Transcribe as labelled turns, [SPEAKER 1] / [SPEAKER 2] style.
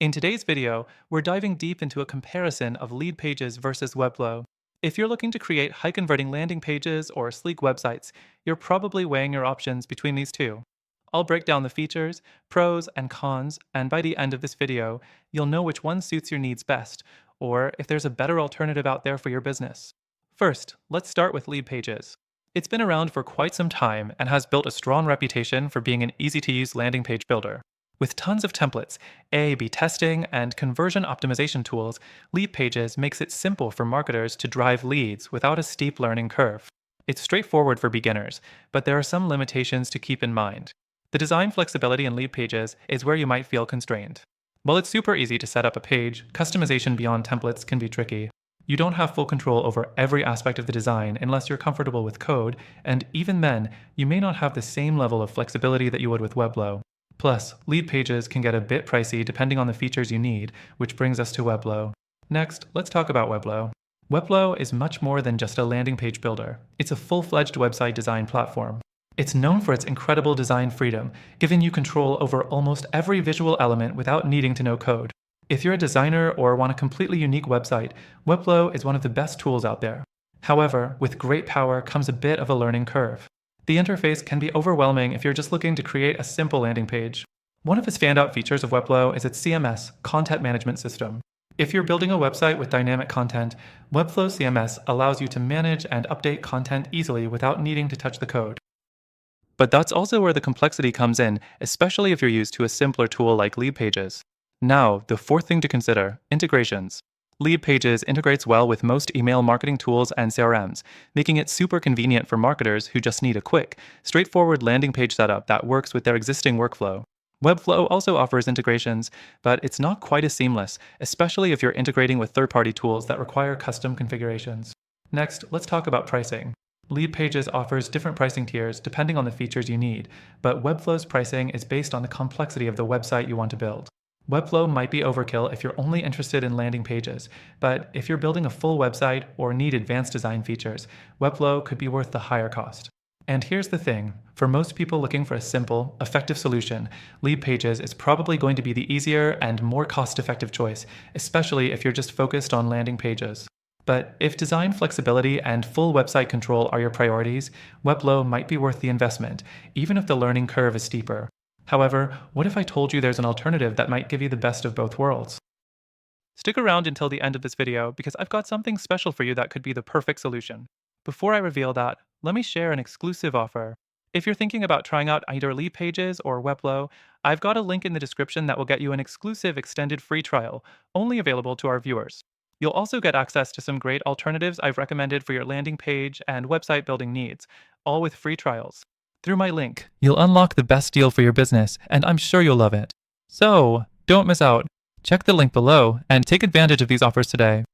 [SPEAKER 1] In today's video, we're diving deep into a comparison of LeadPages versus Webflow. If you're looking to create high-converting landing pages or sleek websites, you're probably weighing your options between these two. I'll break down the features, pros, and cons, and by the end of this video, you'll know which one suits your needs best, or if there's a better alternative out there for your business. First, let's start with LeadPages. It's been around for quite some time and has built a strong reputation for being an easy-to-use landing page builder. With tons of templates, A/B testing, and conversion optimization tools, LeadPages makes it simple for marketers to drive leads without a steep learning curve. It's straightforward for beginners, but there are some limitations to keep in mind. The design flexibility in LeadPages is where you might feel constrained. While it's super easy to set up a page, customization beyond templates can be tricky. You don't have full control over every aspect of the design unless you're comfortable with code, and even then, you may not have the same level of flexibility that you would with Webflow. Plus, LeadPages can get a bit pricey depending on the features you need, which brings us to Webflow. Next, let's talk about Webflow. Webflow is much more than just a landing page builder. It's a full-fledged website design platform. It's known for its incredible design freedom, giving you control over almost every visual element without needing to know code. If you're a designer or want a completely unique website, Webflow is one of the best tools out there. However, with great power comes a bit of a learning curve. The interface can be overwhelming if you're just looking to create a simple landing page. One of the standout features of Webflow is its CMS, Content Management System. If you're building a website with dynamic content, Webflow CMS allows you to manage and update content easily without needing to touch the code. But that's also where the complexity comes in, especially if you're used to a simpler tool like LeadPages. Now, the fourth thing to consider, integrations. LeadPages integrates well with most email marketing tools and CRMs, making it super convenient for marketers who just need a quick, straightforward landing page setup that works with their existing workflow. Webflow also offers integrations, but it's not quite as seamless, especially if you're integrating with third-party tools that require custom configurations. Next, let's talk about pricing. LeadPages offers different pricing tiers depending on the features you need, but Webflow's pricing is based on the complexity of the website you want to build. Webflow might be overkill if you're only interested in landing pages, but if you're building a full website or need advanced design features, Webflow could be worth the higher cost. And here's the thing, for most people looking for a simple, effective solution, LeadPages is probably going to be the easier and more cost-effective choice, especially if you're just focused on landing pages. But if design flexibility and full website control are your priorities, Webflow might be worth the investment, even if the learning curve is steeper. However, what if I told you there's an alternative that might give you the best of both worlds? Stick around until the end of this video because I've got something special for you that could be the perfect solution. Before I reveal that, let me share an exclusive offer. If you're thinking about trying out either LeadPages or Webflow, I've got a link in the description that will get you an exclusive extended free trial, only available to our viewers. You'll also get access to some great alternatives I've recommended for your landing page and website building needs, all with free trials. Through my link, you'll unlock the best deal for your business, and I'm sure you'll love it. So, don't miss out. Check the link below and take advantage of these offers today.